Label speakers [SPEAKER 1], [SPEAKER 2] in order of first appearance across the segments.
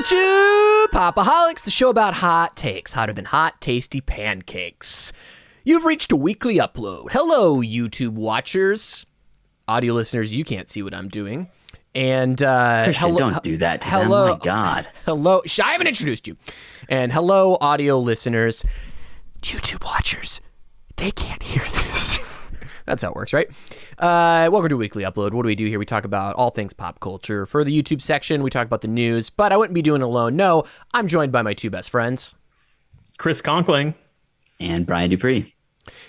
[SPEAKER 1] Welcome to Pop-O-Holics, the show about hot takes, hotter than hot, tasty pancakes. You've reached a weekly upload. Hello, YouTube watchers. Audio listeners, you can't see what I'm doing. And
[SPEAKER 2] Christian, don't do that to them. My God.
[SPEAKER 1] Hello. I haven't introduced you. And hello, audio listeners. YouTube watchers, they can't hear this. That's how it works, right? Welcome to Weekly Upload. What do we do here? We talk about all things pop culture. For the YouTube section, we talk about the news, but I wouldn't be doing it alone. No, I'm joined by my two best friends.
[SPEAKER 3] Chris Conkling.
[SPEAKER 2] And Brian Dupree.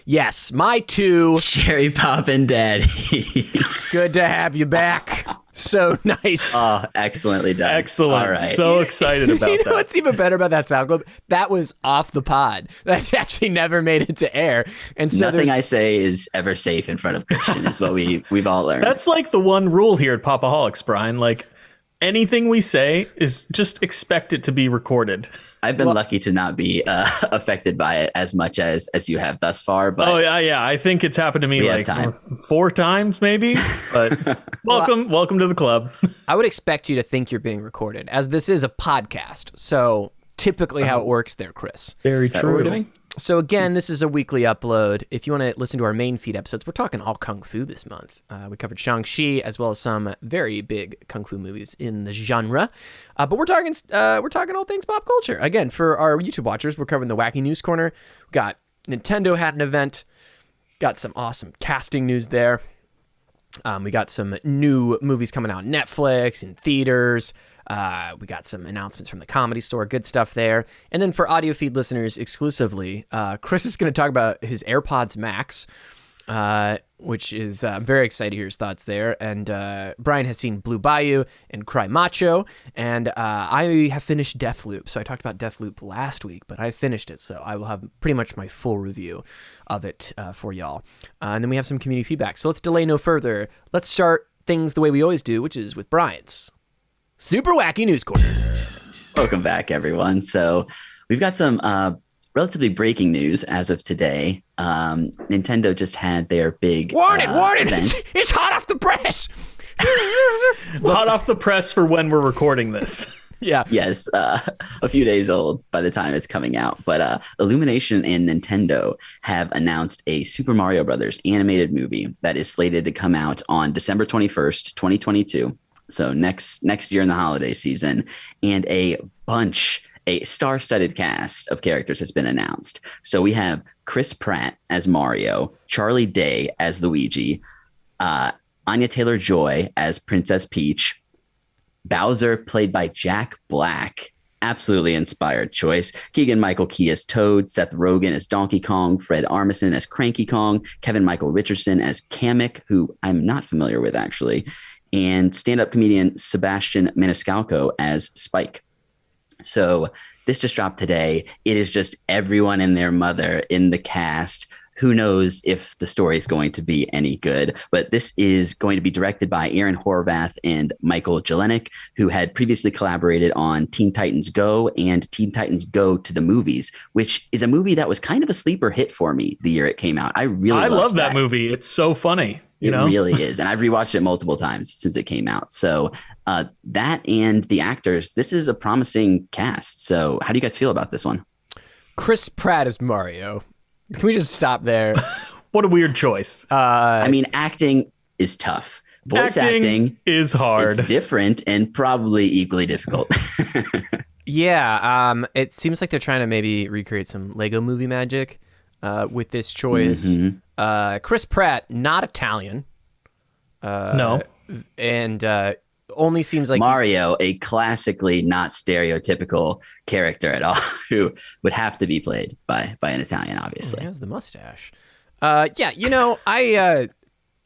[SPEAKER 1] Yes, my two.
[SPEAKER 2] Cherry Poppin' Daddies.
[SPEAKER 1] Good to have you back. So nice.
[SPEAKER 2] Oh, excellently done.
[SPEAKER 3] Excellent.
[SPEAKER 2] All right.
[SPEAKER 3] So excited about
[SPEAKER 1] You know
[SPEAKER 3] that.
[SPEAKER 1] what's even better about that sound clip? That was off the pod. That actually never made it to air. And so
[SPEAKER 2] nothing I say is ever safe in front of Christian is what we've all learned.
[SPEAKER 3] That's like the one rule here at Pop-O-Holics, Brian. Like, anything we say is just expect it to be recorded.
[SPEAKER 2] I've been lucky to not be affected by it as much as you have thus far. But
[SPEAKER 3] yeah. I think it's happened to me like 4 times, maybe. But welcome to the club.
[SPEAKER 1] I would expect you to think you're being recorded, as this is a podcast. So typically how it works there, Chris.
[SPEAKER 3] Very
[SPEAKER 2] is that what we're doing?
[SPEAKER 1] So again, this is a weekly upload. If you want to listen to our main feed episodes, we're talking all Kung Fu this month. We covered Shang-Chi as well as some very big Kung Fu movies in the genre. But we're talking all things pop culture. Again, for our YouTube watchers, we're covering the Wacky News Corner. We got Nintendo had an event. Got some awesome casting news there. We got some new movies coming out on Netflix, in theaters. We got some announcements from the Comedy Store, good stuff there. And then for audio feed listeners exclusively, Chris is going to talk about his AirPods Max, which is I'm very excited to hear his thoughts there. And Brian has seen Blue Bayou and Cry Macho, and I have finished Deathloop. So I talked about Deathloop last week, but I finished it, so I will have pretty much my full review of it for y'all. And then we have some community feedback. So let's delay no further. Let's start things the way we always do, which is with Brian's Super Wacky News Corner.
[SPEAKER 2] Welcome back, everyone. So we've got some relatively breaking news as of today. Nintendo just had their big
[SPEAKER 1] warning!
[SPEAKER 2] event.
[SPEAKER 1] It's hot off the press.
[SPEAKER 3] Hot off the press for when we're recording this.
[SPEAKER 1] Yeah.
[SPEAKER 2] Yes, a few days old by the time it's coming out. But Illumination and Nintendo have announced a Super Mario Brothers animated movie that is slated to come out on December 21st, 2022. So next year in the holiday season, and a star-studded cast of characters has been announced. So we have Chris Pratt as Mario, Charlie Day as Luigi, Anya Taylor-Joy as Princess Peach, Bowser played by Jack Black, absolutely inspired choice, Keegan-Michael Key as Toad, Seth Rogen as Donkey Kong, Fred Armisen as Cranky Kong, Kevin Michael Richardson as Kamek, who I'm not familiar with actually, and stand-up comedian Sebastian Maniscalco as Spike. So this just dropped today. It is just everyone and their mother in the cast. Who knows if the story is going to be any good, but this is going to be directed by Aaron Horvath and Michael Jelenic, who had previously collaborated on Teen Titans Go and Teen Titans Go to the Movies, which is a movie that was kind of a sleeper hit for me the year it came out. I love
[SPEAKER 3] that movie. It's so funny.
[SPEAKER 2] It really is. And I've rewatched it multiple times since it came out. So that and the actors, this is a promising cast. So how do you guys feel about this one?
[SPEAKER 1] Chris Pratt as Mario. Can we just stop there?
[SPEAKER 3] What a weird choice.
[SPEAKER 2] I mean, acting is tough. Voice acting
[SPEAKER 3] is hard.
[SPEAKER 2] It's different and probably equally difficult.
[SPEAKER 1] Yeah. It seems like they're trying to maybe recreate some Lego movie magic with this choice. Mm-hmm. Chris Pratt, not Italian.
[SPEAKER 3] No.
[SPEAKER 1] And only seems like
[SPEAKER 2] Mario, a classically not stereotypical character at all, who would have to be played by an Italian, obviously.
[SPEAKER 1] He has the mustache. Yeah,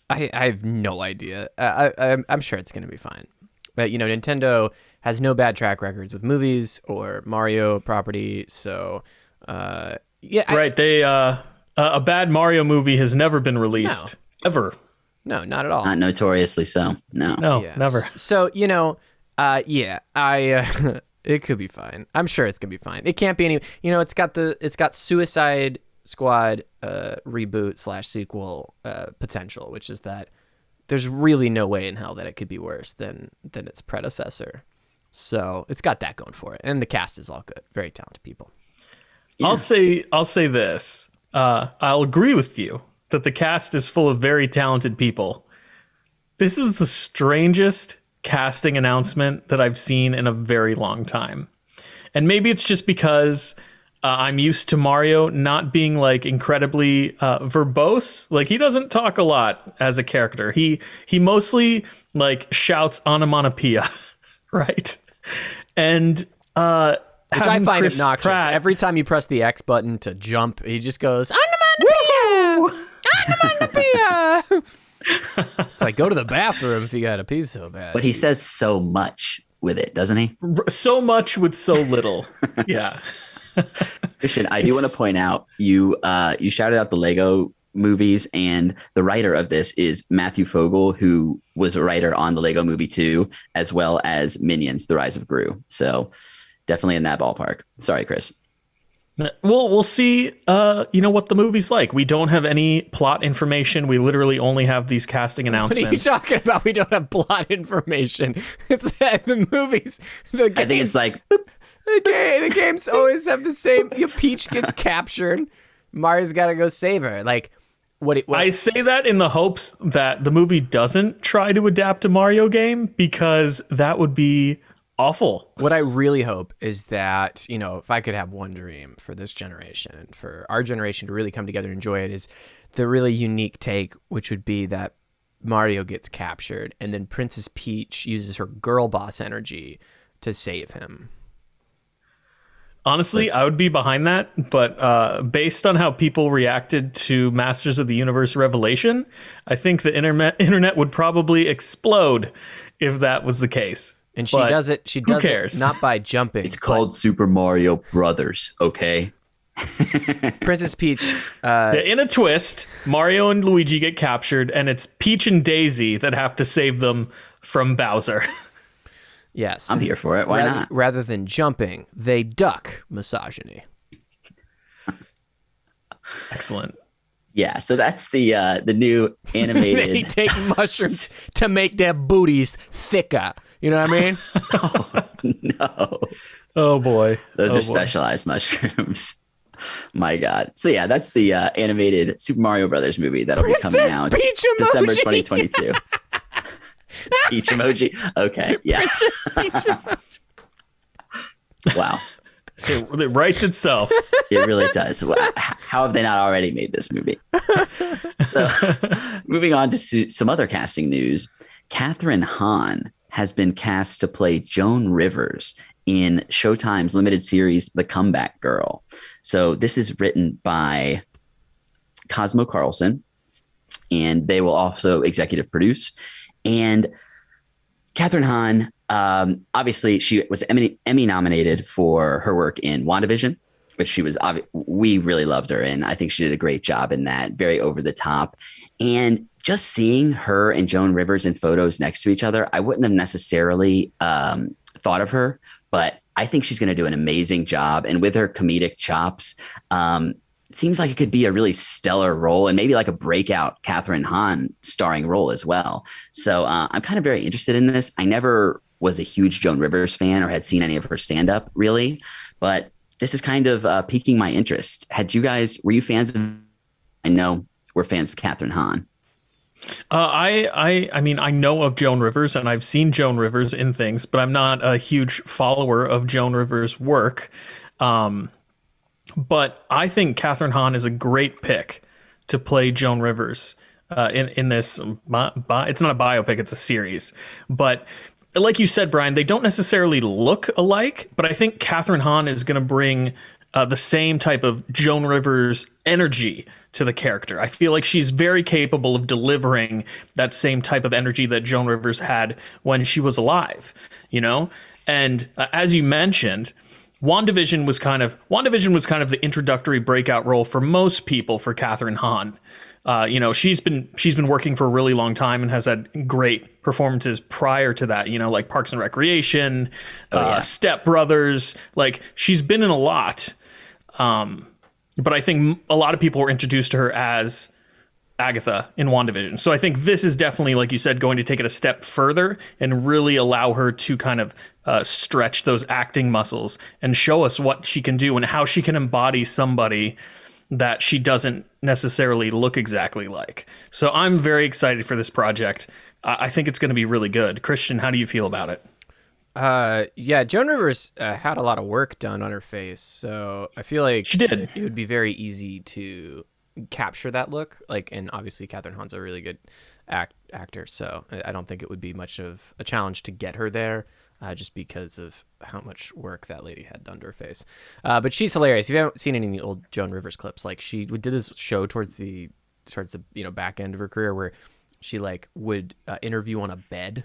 [SPEAKER 1] I have no idea. I'm sure it's going to be fine. But, Nintendo has no bad track records with movies or Mario property, so yeah.
[SPEAKER 3] Right, a bad Mario movie has never been released, ever.
[SPEAKER 1] No, not at all.
[SPEAKER 2] Not notoriously so. No,
[SPEAKER 1] yeah.
[SPEAKER 3] Never.
[SPEAKER 1] So, it could be fine. I'm sure it's gonna be fine. It can't be any. It's got Suicide Squad reboot / sequel potential, which is that there's really no way in hell that it could be worse than its predecessor. So it's got that going for it. And the cast is all good. Very talented people.
[SPEAKER 3] Yeah. I'll say this. I'll agree with you that the cast is full of very talented people. This is the strangest casting announcement that I've seen in a very long time. And maybe it's just because I'm used to Mario not being like incredibly verbose. Like he doesn't talk a lot as a character. He mostly like shouts onomatopoeia, right? And which
[SPEAKER 1] I find
[SPEAKER 3] Chris
[SPEAKER 1] obnoxious.
[SPEAKER 3] Pratt,
[SPEAKER 1] Every time you press the X button to jump, he just goes onomatopoeia, onomatopoeia. It's like, go to the bathroom if you got to pee so bad.
[SPEAKER 2] But he says so much with it, doesn't he?
[SPEAKER 3] So much with so little. Yeah.
[SPEAKER 2] Christian, I do want to point out you shouted out the Lego movies, and the writer of this is Matthew Fogel, who was a writer on the Lego Movie 2, as well as Minions: The Rise of Gru. So definitely in that ballpark. Sorry, Chris.
[SPEAKER 3] We'll see, what the movie's like. We don't have any plot information. We literally only have these casting announcements.
[SPEAKER 1] What are you talking about? We don't have plot information. It's the movies. The
[SPEAKER 2] I think it's like...
[SPEAKER 1] boop. The games always have the same. Peach gets captured. Mario's got to go save her. Like, what
[SPEAKER 3] I say that in the hopes that the movie doesn't try to adapt a Mario game, because that would be awful.
[SPEAKER 1] What I really hope is that, if I could have one dream for this generation and for our generation to really come together and enjoy it, is the really unique take, which would be that Mario gets captured and then Princess Peach uses her girl boss energy to save him.
[SPEAKER 3] Honestly, I would be behind that, but based on how people reacted to Masters of the Universe Revelation, I think the internet would probably explode if that was the case.
[SPEAKER 1] And she does it. She does
[SPEAKER 3] cares?
[SPEAKER 1] it not by jumping.
[SPEAKER 2] It's called Super Mario Brothers, okay?
[SPEAKER 1] Princess Peach.
[SPEAKER 3] In a twist, Mario and Luigi get captured, and it's Peach and Daisy that have to save them from Bowser.
[SPEAKER 1] Yes.
[SPEAKER 2] I'm here for it. Why not?
[SPEAKER 1] Rather than jumping, they duck misogyny.
[SPEAKER 3] Excellent.
[SPEAKER 2] Yeah, so that's the new animated...
[SPEAKER 1] They take mushrooms to make their booties thicker. You know what I mean?
[SPEAKER 2] Oh, no.
[SPEAKER 3] Oh, boy.
[SPEAKER 2] Those are specialized mushrooms. My God. So, yeah, that's the animated Super Mario Brothers movie that'll be coming out December 2022. Peach emoji. Okay. Yeah.
[SPEAKER 1] Peach emoji.
[SPEAKER 2] Wow.
[SPEAKER 3] It writes itself.
[SPEAKER 2] It really does. How have they not already made this movie? So, moving on to some other casting news. Kathryn Hahn has been cast to play Joan Rivers in Showtime's limited series, The Comeback Girl. So this is written by Cosmo Carlson, and they will also executive produce. And Kathryn Hahn, obviously, she was Emmy nominated for her work in WandaVision, which she was. We really loved her, and I think she did a great job in that. Very over the top, and just seeing her and Joan Rivers in photos next to each other, I wouldn't have necessarily thought of her, but I think she's going to do an amazing job. And with her comedic chops, it seems like it could be a really stellar role, and maybe like a breakout Kathryn Hahn starring role as well. So I'm kind of very interested in this. I never was a huge Joan Rivers fan or had seen any of her stand up really, but this is kind of piquing my interest. Were you fans of, I know we're fans of Kathryn Hahn.
[SPEAKER 3] I mean, I know of Joan Rivers and I've seen Joan Rivers in things, but I'm not a huge follower of Joan Rivers' work. But I think Kathryn Hahn is a great pick to play Joan Rivers in this. It's not a biopic, it's a series. But like you said, Brian, they don't necessarily look alike, but I think Kathryn Hahn is going to bring the same type of Joan Rivers energy to the character. I feel like she's very capable of delivering that same type of energy that Joan Rivers had when she was alive, And as you mentioned, WandaVision was kind of the introductory breakout role for most people for Kathryn Hahn. She's been working for a really long time and has had great performances prior to that, like Parks and Recreation, Step Brothers. Like, she's been in a lot. But I think a lot of people were introduced to her as Agatha in WandaVision. So I think this is definitely, like you said, going to take it a step further and really allow her to kind of stretch those acting muscles and show us what she can do and how she can embody somebody that she doesn't necessarily look exactly like. So I'm very excited for this project. I think it's going to be really good. Christian, how do you feel about it?
[SPEAKER 1] Yeah, Joan Rivers had a lot of work done on her face, so I feel like
[SPEAKER 3] she did.
[SPEAKER 1] It would be very easy to capture that look. Like, and obviously Kathryn Hahn's a really good actor, so I don't think it would be much of a challenge to get her there, just because of how much work that lady had done to her face. But she's hilarious. If you haven't seen any old Joan Rivers clips, like she did this show towards the back end of her career where she like would interview on a bed.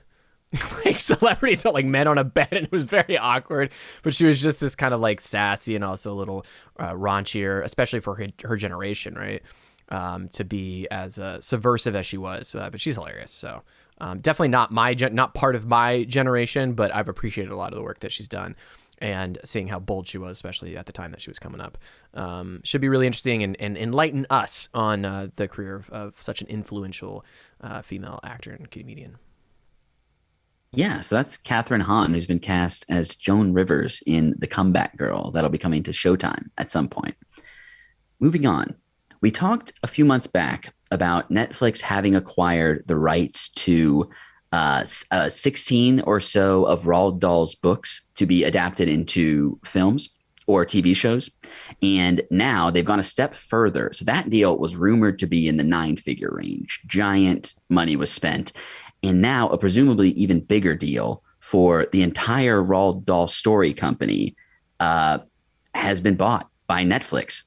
[SPEAKER 1] Like celebrities, like men on a bed, and it was very awkward. But she was just this kind of like sassy and also a little raunchier, especially for her generation, right? To be as subversive as she was, but she's hilarious. So definitely not part of my generation, but I've appreciated a lot of the work that she's done, and seeing how bold she was, especially at the time that she was coming up, should be really interesting and enlighten us on the career of such an influential female actor and comedian.
[SPEAKER 2] Yeah, so that's Kathryn Hahn, who's been cast as Joan Rivers in The Comeback Girl. That'll be coming to Showtime at some point. Moving on, we talked a few months back about Netflix having acquired the rights to 16 or so of Roald Dahl's books to be adapted into films or TV shows. And now they've gone a step further. So that deal was rumored to be in the 9-figure range. Giant money was spent. And now a presumably even bigger deal for the entire Roald Dahl story company has been bought by Netflix.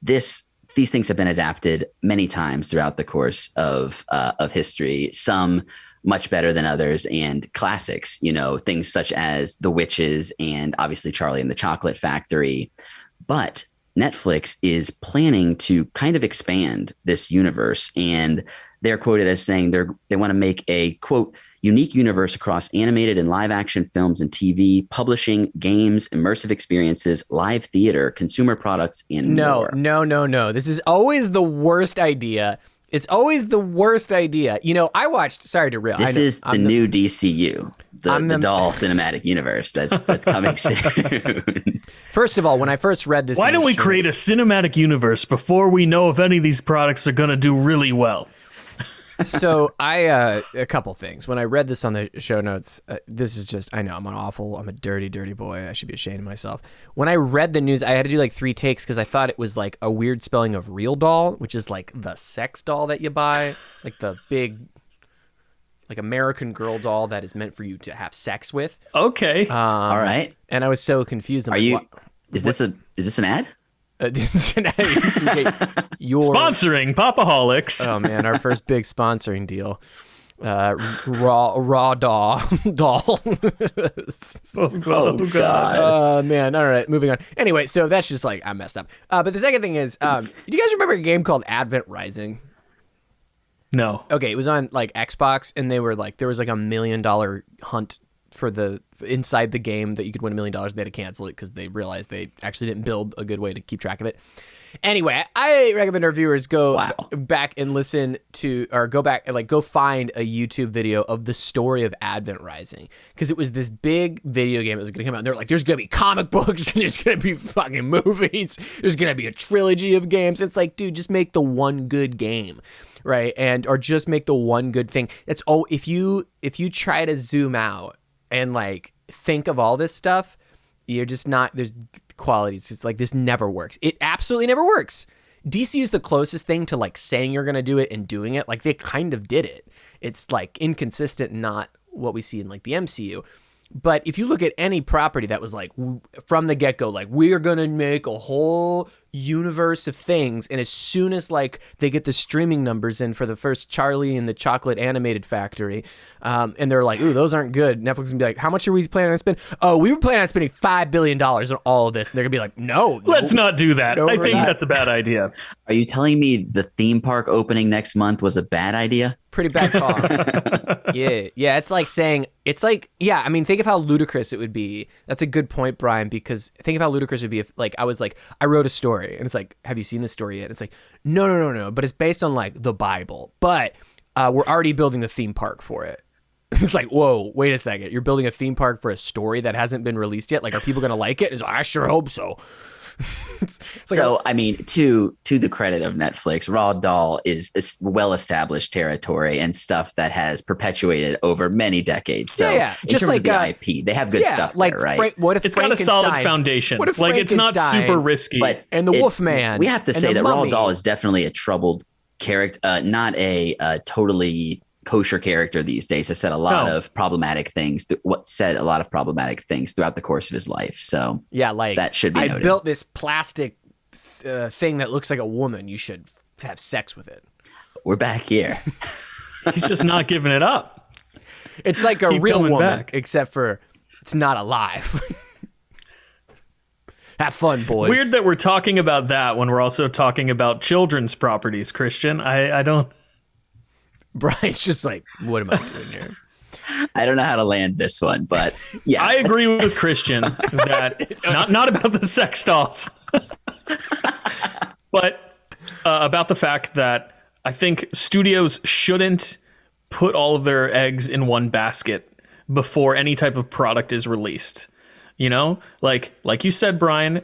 [SPEAKER 2] These things have been adapted many times throughout the course of history, some much better than others, and classics, things such as The Witches and obviously Charlie and the Chocolate Factory. But Netflix is planning to kind of expand this universe, and they're quoted as saying they want to make a, quote, unique universe across animated and live action films and TV, publishing, games, immersive experiences, live theater, consumer products, and more.
[SPEAKER 1] No. This is always the worst idea. It's always the worst idea. I watched, sorry to rail.
[SPEAKER 2] This is the new DCU, the Dahl cinematic universe that's coming soon.
[SPEAKER 1] First of all, when I first read this...
[SPEAKER 3] Why don't we create a cinematic universe before we know if any of these products are going to do really well?
[SPEAKER 1] So a couple things. When I read this on the show notes, this is just, I know I'm I'm a dirty, dirty boy. I should be ashamed of myself. When I read the news, I had to do like 3 takes because I thought it was like a weird spelling of real doll, which is like the sex doll that you buy, like the big, like American Girl doll that is meant for you to have sex with.
[SPEAKER 3] Okay.
[SPEAKER 2] All right.
[SPEAKER 1] And I was so confused.
[SPEAKER 2] Is this an ad?
[SPEAKER 3] Sponsoring Pop-O-Holics.
[SPEAKER 1] Oh man, our first big sponsoring deal. Raw doll.
[SPEAKER 2] Oh god.
[SPEAKER 1] Man. All right, moving on. Anyway, so that's just like I messed up. But the second thing is, do you guys remember a game called Advent Rising?
[SPEAKER 3] No.
[SPEAKER 1] Okay, it was on like Xbox, and they were like there was like $1 million hunt for inside the game that you could win $1 million. They had to cancel it because they realized they actually didn't build a good way to keep track of it. Anyway, I recommend our viewers go back and listen to, or go back and like go find a YouTube video of the story of Advent Rising, because it was this big video game that was going to come out. And they're like, there's going to be comic books and there's going to be fucking movies. There's going to be a trilogy of games. It's like, dude, just make the one good game, right? Or just make the one good thing. That's all. If you try to zoom out and like think of all this stuff, you're just not, there's qualities. It's like, this never works. It absolutely never works. DC is the closest thing to like saying you're going to do it and doing it. Like they kind of did it. It's like inconsistent, not what we see in like the MCU. But if you look at any property that was like from the get-go, like we are going to make a whole universe of things, and as soon as like they get the streaming numbers in for the first Charlie and the Chocolate Animated Factory, and they're like, ooh, those aren't good, Netflix is gonna be like, how much are we planning on spending? Oh, we were planning on spending $5 billion on all of this, and they're gonna be like, no,
[SPEAKER 3] let's not do that. I think that's a bad idea.
[SPEAKER 2] Are you telling me the theme park opening next month was a bad idea?
[SPEAKER 1] Pretty bad call. Yeah. It's like saying, I mean, think of how ludicrous it would be. That's a good point, Brian, because think of how ludicrous it would be if like I was like, I wrote a story. story. And it's like, have you seen this story yet? It's like, no. But it's based on like the Bible. But we're already building the theme park for it. It's like, whoa, wait a second. You're building a theme park for a story that hasn't been released yet? Like, are people going to like it? It's like, I sure hope so.
[SPEAKER 2] So, I mean, to the credit of Netflix, Roald Dahl is well-established territory and stuff that has perpetuated over many decades. So, in
[SPEAKER 1] just
[SPEAKER 2] terms
[SPEAKER 1] like
[SPEAKER 2] of the IP, they have good stuff
[SPEAKER 1] like
[SPEAKER 2] there, right?
[SPEAKER 1] What if
[SPEAKER 3] It's got a solid foundation. Like, it's not super risky.
[SPEAKER 2] But
[SPEAKER 1] and the Wolfman.
[SPEAKER 2] We have to say that
[SPEAKER 1] Mummy.
[SPEAKER 2] Roald Dahl is definitely a troubled character, not a totally kosher character these days. Has said a lot of problematic things. Said a lot of problematic things throughout the course of his life. So
[SPEAKER 1] yeah, like
[SPEAKER 2] that should be noted.
[SPEAKER 1] I built this plastic thing that looks like a woman. You should have sex with it.
[SPEAKER 2] We're back here.
[SPEAKER 3] He's just not giving it up.
[SPEAKER 1] It's like a
[SPEAKER 3] Keep
[SPEAKER 1] real
[SPEAKER 3] coming
[SPEAKER 1] woman,
[SPEAKER 3] back.
[SPEAKER 1] except for it's not alive. Have fun, boys.
[SPEAKER 3] Weird that we're talking about that when we're also talking about children's properties, Christian. I don't.
[SPEAKER 1] Brian's just like, what am I doing here?
[SPEAKER 2] I don't know how to land this one, but yeah.
[SPEAKER 3] I agree with Christian that not about the sex dolls, but about the fact that I think studios shouldn't put all of their eggs in one basket before any type of product is released. You know, like you said, Brian,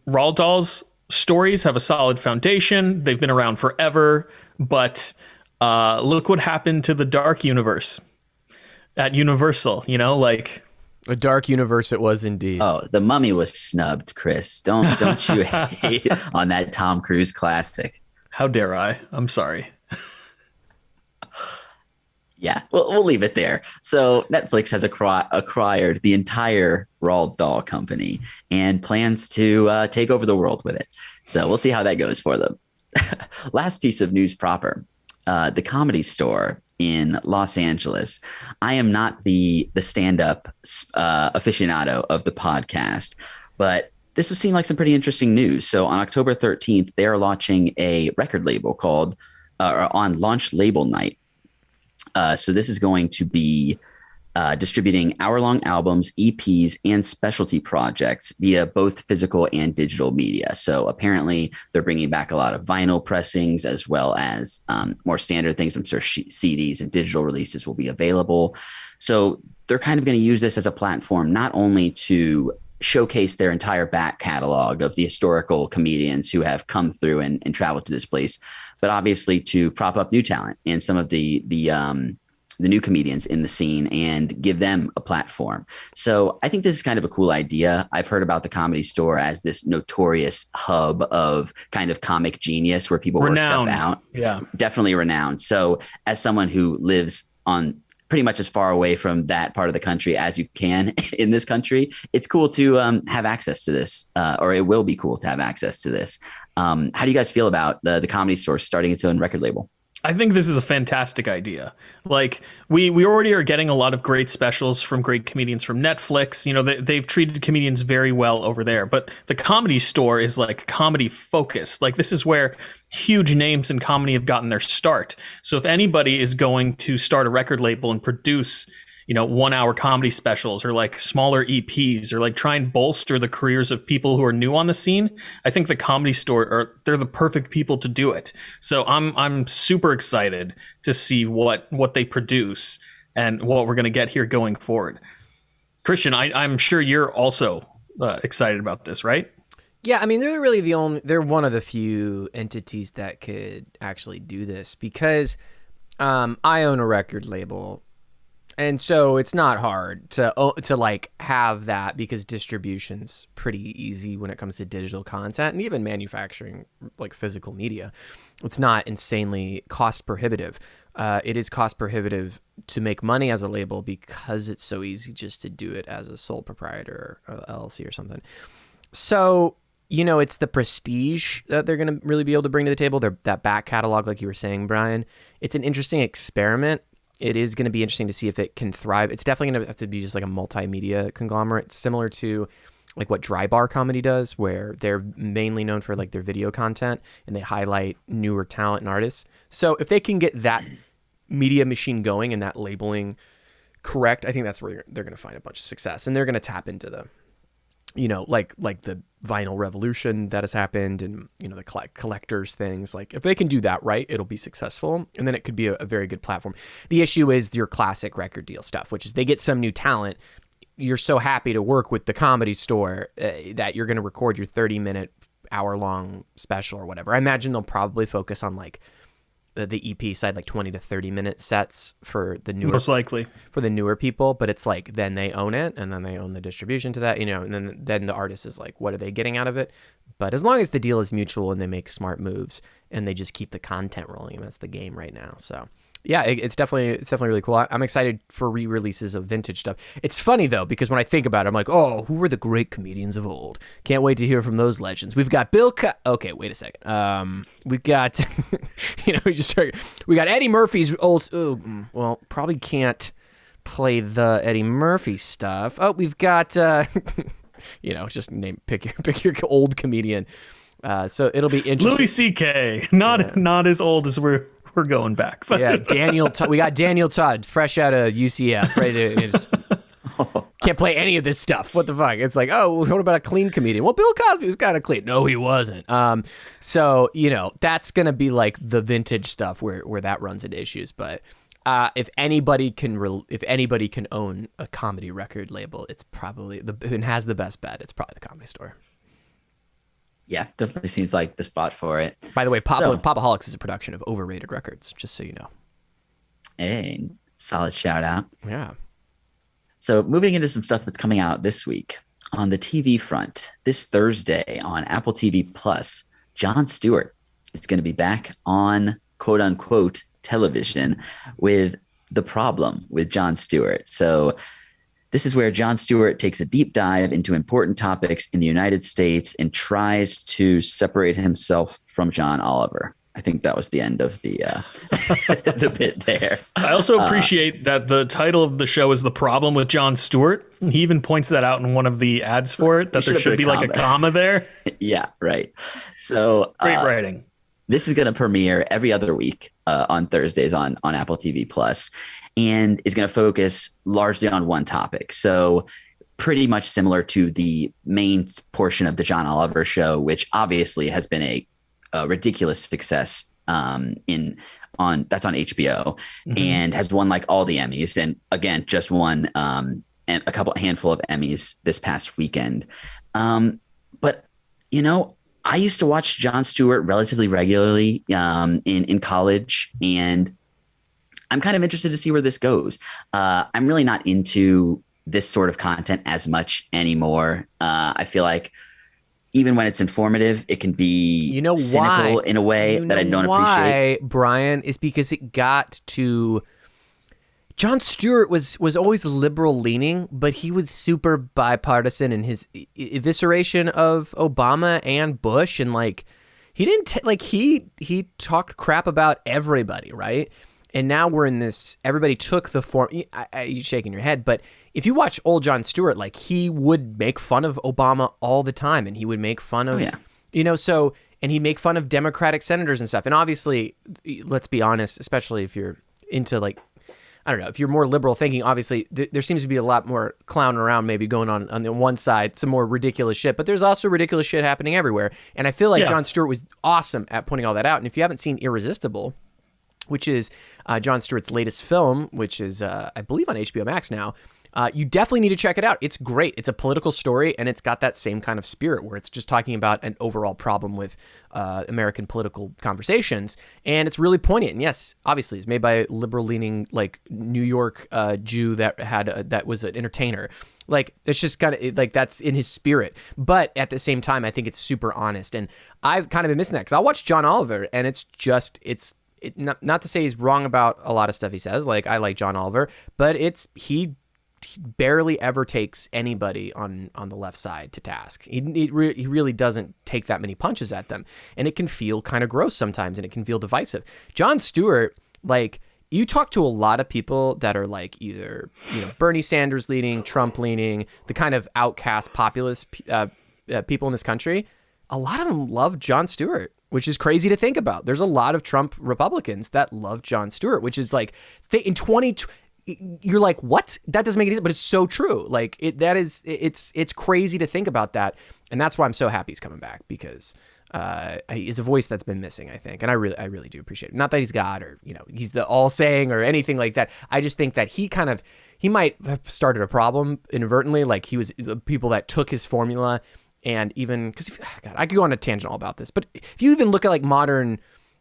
[SPEAKER 3] Roald Dahl's stories have a solid foundation. They've been around forever, but look what happened to the Dark Universe at Universal, you know, like
[SPEAKER 1] a dark universe it was indeed.
[SPEAKER 2] Oh, The Mummy was snubbed, Chris. Don't you hate on that Tom Cruise classic.
[SPEAKER 3] How dare I? I'm sorry.
[SPEAKER 2] Yeah, we'll leave it there. So Netflix has acquired the entire Roald Dahl company and plans to take over the world with it. So we'll see how that goes for them. Last piece of news proper. The Comedy Store in Los Angeles. I am not the stand-up aficionado of the podcast, but this would seem like some pretty interesting news. So on October 13th, they are launching a record label called on launch label night. So this is going to be distributing hour-long albums, EPs, and specialty projects via both physical and digital media. So apparently they're bringing back a lot of vinyl pressings as well as more standard things. I'm sure CDs and digital releases will be available. So they're kind of going to use this as a platform, not only to showcase their entire back catalog of the historical comedians who have come through and traveled to this place, but obviously to prop up new talent and some of the new comedians in the scene and give them a platform. So I think this is kind of a cool idea. I've heard about the Comedy Store as this notorious hub of kind of comic genius where people work stuff out.
[SPEAKER 3] Yeah,
[SPEAKER 2] definitely renowned. So as someone who lives on pretty much as far away from that part of the country as you can in this country, it's cool to have access to this, or it will be cool to have access to this. How do you guys feel about the Comedy Store starting its own record label?
[SPEAKER 3] I think this is a fantastic idea. Like we already are getting a lot of great specials from great comedians from Netflix. You know, they've treated comedians very well over there, but the Comedy Store is like comedy focused. Like this is where huge names in comedy have gotten their start. So if anybody is going to start a record label and produce, you know, 1 hour comedy specials or like smaller EPs or like try and bolster the careers of people who are new on the scene, I think the Comedy Store they're the perfect people to do it. So I'm super excited to see what they produce and what we're going to get here going forward. Christian, I'm sure you're also excited about this, right?
[SPEAKER 1] Yeah, I mean, they're one of the few entities that could actually do this because I own a record label. And so it's not hard to like have that because distribution's pretty easy when it comes to digital content and even manufacturing like physical media. It's not insanely cost prohibitive. It is cost prohibitive to make money as a label because it's so easy just to do it as a sole proprietor or LLC or something. So, you know, it's the prestige that they're going to really be able to bring to the table. That back catalog, like you were saying, Brian, it's an interesting experiment. It is going to be interesting to see if it can thrive. It's definitely going to have to be just like a multimedia conglomerate, similar to like what Dry Bar Comedy does, where they're mainly known for like their video content and they highlight newer talent and artists. So if they can get that media machine going and that labeling correct, I think that's where they're going to find a bunch of success, and they're going to tap into like the vinyl revolution that has happened, and the collectors things. Like if they can do that right, it'll be successful, and then it could be a very good platform. The issue is your classic record deal stuff, which is they get some new talent. You're so happy to work with the Comedy Store that you're going to record your 30-minute, hour-long special or whatever. I imagine they'll probably focus on like the EP side, like 20 to 30-minute sets for the newer,
[SPEAKER 3] most likely
[SPEAKER 1] for the newer people. But it's like then they own it, and then they own the distribution to that, and then the artist is like, what are they getting out of it? But as long as the deal is mutual and they make smart moves and they just keep the content rolling, and that's the game right now. So yeah, it's definitely really cool. I'm excited for re-releases of vintage stuff. It's funny though, because when I think about it, I'm like, oh, who were the great comedians of old? Can't wait to hear from those legends. We've got okay, wait a second. We've got, we got Eddie Murphy's old. Well, probably can't play the Eddie Murphy stuff. Oh, we've got, just pick your old comedian. So it'll be interesting.
[SPEAKER 3] Louis C.K. Not as old as we're going back. But.
[SPEAKER 1] Yeah, we got Daniel Todd, fresh out of UCF, right? Can't play any of this stuff. What the fuck? It's like, oh, what about a clean comedian? Well, Bill Cosby was kind of clean. No, he wasn't. So that's gonna be like the vintage stuff where that runs into issues. But if anybody can own a comedy record label, it's probably and has the best bet. It's probably the Comedy Store.
[SPEAKER 2] Yeah, definitely seems like the spot for it.
[SPEAKER 1] By the way, Pop-O-Holics is a production of Overrated Records, just so you know.
[SPEAKER 2] Hey, solid shout out.
[SPEAKER 1] Yeah.
[SPEAKER 2] So moving into some stuff that's coming out this week on the TV front, this Thursday on Apple TV Plus, Jon Stewart is going to be back on quote unquote television with The Problem with Jon Stewart. So this is where Jon Stewart takes a deep dive into important topics in the United States and tries to separate himself from John Oliver. I think that was the end of the the bit there.
[SPEAKER 3] I also appreciate that the title of the show is The Problem with Jon Stewart. He even points that out in one of the ads for it, that there should be like a comma there.
[SPEAKER 2] Yeah, right. So
[SPEAKER 3] great writing.
[SPEAKER 2] This is going to premiere every other week on Thursdays on Apple TV Plus, and is going to focus largely on one topic. So pretty much similar to the main portion of the John Oliver show, which obviously has been a ridiculous success that's on HBO, and has won like all the Emmys, and again just won a handful of Emmys this past weekend. But I used to watch Jon Stewart relatively regularly in college, and I'm kind of interested to see where this goes. I'm really not into this sort of content as much anymore. I feel like even when it's informative, it can be cynical in a way that I don't appreciate.
[SPEAKER 1] Brian, is because it got to... Jon Stewart was always liberal leaning, but he was super bipartisan in his evisceration of Obama and Bush, and like he didn't he talked crap about everybody, right? And now we're in this. Everybody took the form. You're shaking your head, but if you watch old Jon Stewart, like he would make fun of Obama all the time, and he would make fun of and he'd make fun of Democratic senators and stuff. And obviously, let's be honest, especially if you're into like, I don't know, if you're more liberal thinking, obviously there seems to be a lot more clowning around maybe going on the one side, some more ridiculous shit, but there's also ridiculous shit happening everywhere. And I feel like Jon Stewart was awesome at pointing all that out. And if you haven't seen Irresistible, which is Jon Stewart's latest film, which is, I believe, on HBO Max now, you definitely need to check it out. It's great. It's a political story, and it's got that same kind of spirit where it's just talking about an overall problem with American political conversations, and it's really poignant. And yes, obviously, it's made by a liberal-leaning, like, New York Jew that was an entertainer. Like, it's just kind of like that's in his spirit. But at the same time, I think it's super honest, and I've kind of been missing that because I'll watch John Oliver, and it's not to say he's wrong about a lot of stuff he says. Like, I like John Oliver, but he barely ever takes anybody on the left side to task. He really doesn't take that many punches at them, and it can feel kind of gross sometimes, and it can feel divisive. Jon Stewart, like, you talk to a lot of people that are like either Bernie Sanders leaning, Trump leaning, the kind of outcast populist people in this country. A lot of them love Jon Stewart, which is crazy to think about. There's a lot of Trump Republicans that love Jon Stewart, which is like in you're like, what? That doesn't make any sense, but it's so true. Like it's crazy to think about that. And that's why I'm so happy he's coming back, because he's a voice that's been missing, I think. And I really do appreciate it. Not that he's God or, he's the all saying or anything like that. I just think that he might have started a problem inadvertently. Like he was the people that took his formula, and even because God, I could go on a tangent all about this, but if you even look at like modern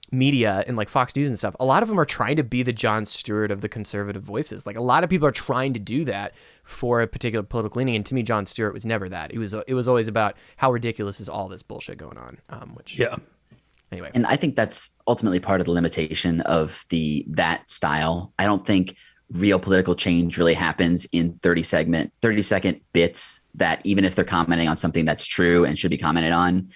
[SPEAKER 1] media and like Fox News and stuff, a lot of them are trying to be the Jon Stewart of the conservative voices. Like a lot of people are trying to do that for a particular political leaning, and to me, Jon Stewart was never that. It was always about how ridiculous is all this bullshit going on. Anyway,
[SPEAKER 2] and I think that's ultimately part of the limitation of that style. I don't think real political change really happens in 30-second bits that, even if they're commenting on something that's true and should be commented on,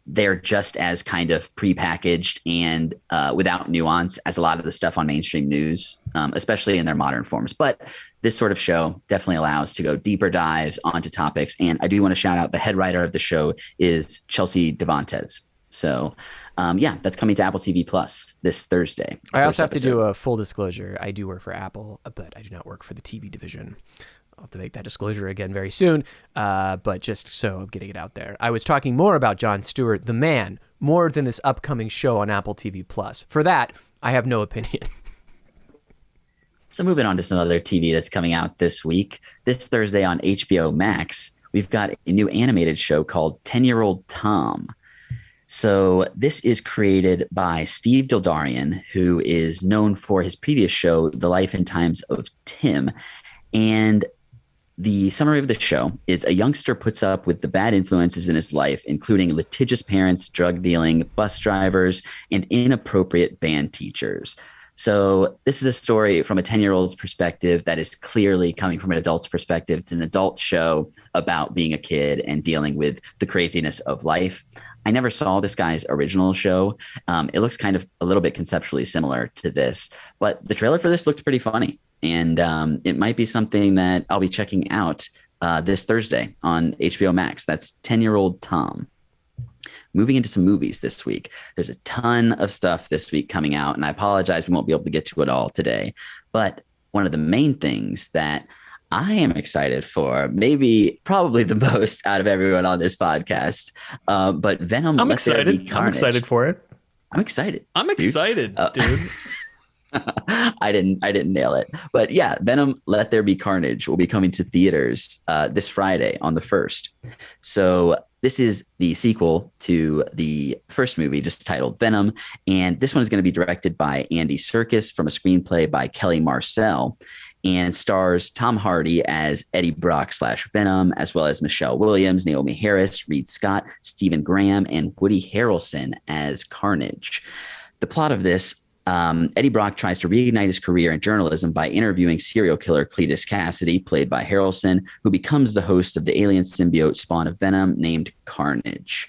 [SPEAKER 2] they're just as kind of prepackaged and without nuance as a lot of the stuff on mainstream news, especially in their modern forms. But this sort of show definitely allows to go deeper dives onto topics. And I do want to shout out the head writer of the show is Chelsea Devantez. So that's coming to Apple TV Plus this Thursday.
[SPEAKER 1] I also have to do a full disclosure. I do work for Apple, but I do not work for the TV division. I'll have to make that disclosure again very soon, but just so I'm getting it out there. I was talking more about Jon Stewart, the man, more than this upcoming show on Apple TV Plus. For that, I have no opinion.
[SPEAKER 2] So moving on to some other TV that's coming out this week. This Thursday on HBO Max, we've got a new animated show called 10-Year-Old Tom. So this is created by Steve Dildarian, who is known for his previous show, The Life and Times of Tim. And the summary of the show is a youngster puts up with the bad influences in his life, including litigious parents, drug dealing, bus drivers, and inappropriate band teachers. So this is a story from a 10-year-old's perspective that is clearly coming from an adult's perspective. It's an adult show about being a kid and dealing with the craziness of life. I never saw this guy's original show. It looks kind of a little bit conceptually similar to this, but the trailer for this looked pretty funny. And it might be something that I'll be checking out this Thursday on HBO Max. That's 10-Year-Old Tom. Moving into some movies this week. There's a ton of stuff this week coming out, and I apologize we won't be able to get to it all today. But one of the main things that I am excited for, probably the most out of everyone on this podcast, but Venom.
[SPEAKER 3] I'm excited. I'm excited for it.
[SPEAKER 2] I'm excited.
[SPEAKER 3] I'm excited, dude.
[SPEAKER 2] I didn't nail it, but yeah, Venom: Let There Be Carnage will be coming to theaters this Friday on the 1st. So this is the sequel to the first movie, just titled Venom, and this one is going to be directed by Andy Serkis from a screenplay by Kelly Marcel, and stars Tom Hardy as Eddie Brock / Venom, as well as Michelle Williams, Naomi Harris, Reed Scott, Stephen Graham, and Woody Harrelson as Carnage. The plot of this: Eddie Brock tries to reignite his career in journalism by interviewing serial killer Cletus Cassidy, played by Harrelson, who becomes the host of the alien symbiote spawn of Venom named Carnage.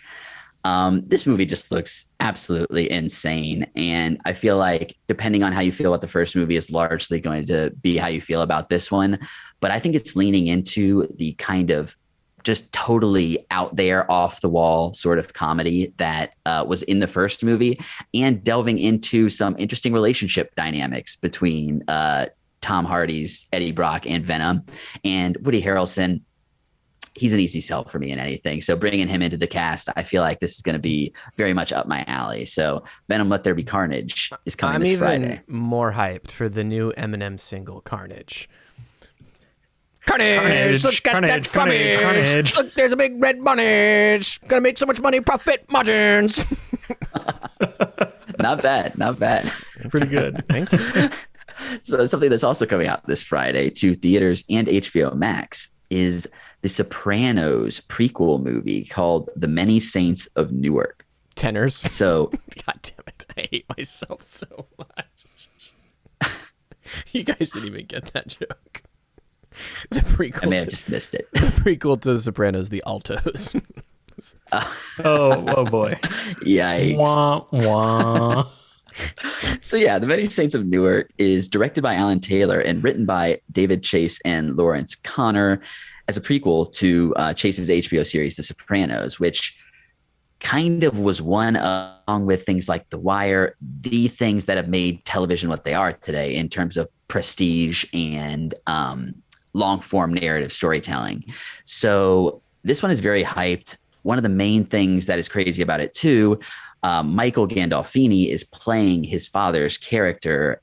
[SPEAKER 2] This movie just looks absolutely insane. And I feel like depending on how you feel about the first movie is largely going to be how you feel about this one. But I think it's leaning into the kind of just totally out there, off the wall sort of comedy that was in the first movie, and delving into some interesting relationship dynamics between Tom Hardy's Eddie Brock and Venom, and Woody Harrelson. He's an easy sell for me in anything. So bringing him into the cast, I feel like this is going to be very much up my alley. So Venom: Let There Be Carnage is coming this Friday.
[SPEAKER 1] I'm even more hyped for the new Eminem single, Carnage. Carnage, look at that Carnage. Look, there's a big red bunny. Gonna make so much money, profit margins.
[SPEAKER 2] Not bad.
[SPEAKER 3] Pretty good.
[SPEAKER 1] Thank you.
[SPEAKER 2] So something that's also coming out this Friday to theaters and HBO Max is the Sopranos prequel movie called The Many Saints of Newark.
[SPEAKER 1] Tenors.
[SPEAKER 2] So,
[SPEAKER 1] God damn it. I hate myself so much. You guys didn't even get that joke. The prequel.
[SPEAKER 2] I may have just missed it.
[SPEAKER 1] The prequel to The Sopranos, The Altos.
[SPEAKER 3] Oh boy.
[SPEAKER 2] Yikes.
[SPEAKER 3] Wah, wah.
[SPEAKER 2] So yeah, The Many Saints of Newark is directed by Alan Taylor and written by David Chase and Lawrence Connor as a prequel to Chase's HBO series, The Sopranos, which kind of was one, along with things like The Wire, the things that have made television what they are today in terms of prestige and long form narrative storytelling. So this one is very hyped. One of the main things that is crazy about it too, Michael Gandolfini is playing his father's character,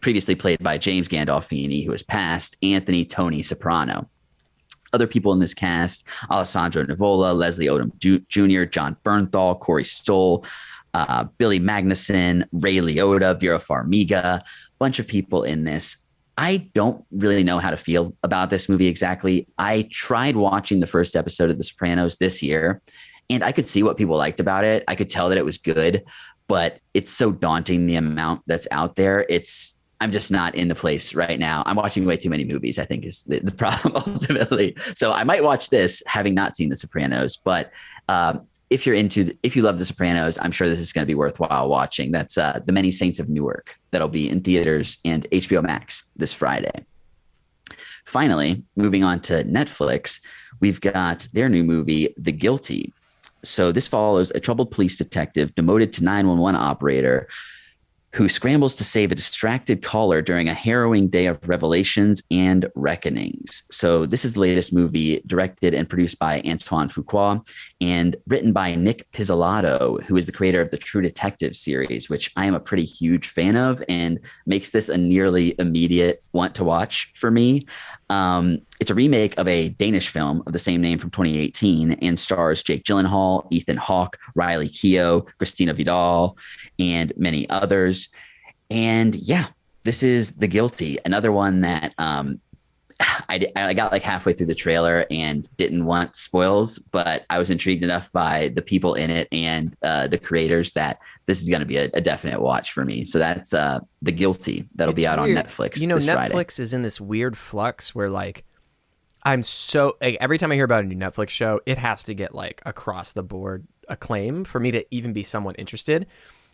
[SPEAKER 2] previously played by James Gandolfini, who has passed, Anthony Tony Soprano. Other people in this cast: Alessandro Nivola, Leslie Odom Jr., John Bernthal, Corey Stoll, Billy Magnuson, Ray Liotta, Vera Farmiga, bunch of people in this. I don't really know how to feel about this movie exactly. I tried watching the first episode of The Sopranos this year, and I could see what people liked about it. I could tell that it was good, but it's so daunting, the amount that's out there. I'm just not in the place right now. I'm watching way too many movies, I think, is the problem ultimately. So I might watch this having not seen The Sopranos, but if you love The Sopranos, I'm sure this is going to be worthwhile watching. That's The Many Saints of Newark. That'll be in theaters and HBO Max this Friday. Finally, moving on to Netflix, we've got their new movie, The Guilty. So this follows a troubled police detective demoted to 911 operator who scrambles to save a distracted caller during a harrowing day of revelations and reckonings. So this is the latest movie directed and produced by Antoine Fuqua and written by Nick Pizzolatto, who is the creator of the True Detective series, which I am a pretty huge fan of and makes this a nearly immediate want to watch for me. It's a remake of a Danish film of the same name from 2018 and stars Jake Gyllenhaal, Ethan Hawke, Riley Keough, Christina Vidal, and many others. And yeah, this is The Guilty, another one that I got like halfway through the trailer and didn't want spoils, but I was intrigued enough by the people in it and the creators that this is going to be a definite watch for me. So that's The Guilty. That'll be out weird on Netflix. This
[SPEAKER 1] Netflix
[SPEAKER 2] Friday.
[SPEAKER 1] Is in this weird flux where like every time I hear about a new Netflix show, it has to get like across the board acclaim for me to even be somewhat interested.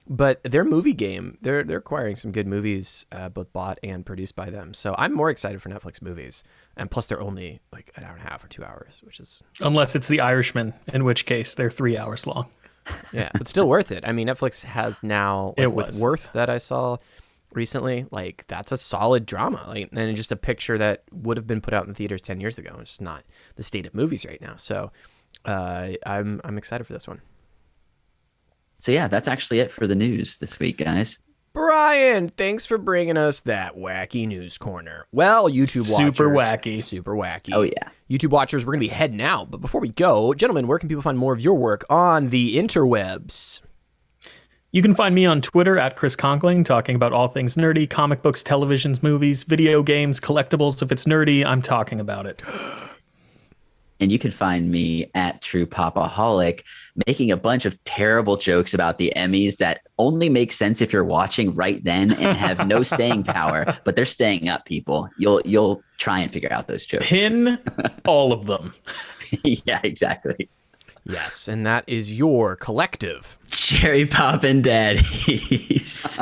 [SPEAKER 1] But their movie game, they're acquiring some good movies, both bought and produced by them. So I'm more excited for Netflix movies. And plus, they're only like an hour and a half or 2 hours, which is...
[SPEAKER 3] Unless it's The Irishman, in which case they're 3 hours long.
[SPEAKER 1] Yeah, but still worth it. I mean, Netflix has now... Like, with Worth that I saw recently, like, that's a solid drama. Like, and just a picture that would have been put out in the theaters 10 years ago. It's just not the state of movies right now. So I'm excited for this one.
[SPEAKER 2] So yeah, that's actually it for the news this week, guys.
[SPEAKER 1] Brian, thanks for bringing us that wacky news corner. Well, YouTube watchers. Super wacky.
[SPEAKER 2] Oh, yeah.
[SPEAKER 1] YouTube watchers, we're going to be heading out. But before we go, gentlemen, where can people find more of your work on the interwebs?
[SPEAKER 3] You can find me on Twitter at Chris Conkling, talking about all things nerdy, comic books, televisions, movies, video games, collectibles. If it's nerdy, I'm talking about it.
[SPEAKER 2] And you can find me at True Pop-O-Holic, making a bunch of terrible jokes about the Emmys that only make sense if you're watching right then and have no staying power, but they're staying up, people. You'll try and figure out those jokes.
[SPEAKER 3] Pin all of them.
[SPEAKER 2] Yeah, exactly.
[SPEAKER 1] Yes, and that is your collective.
[SPEAKER 2] Cherry Poppin' Daddies.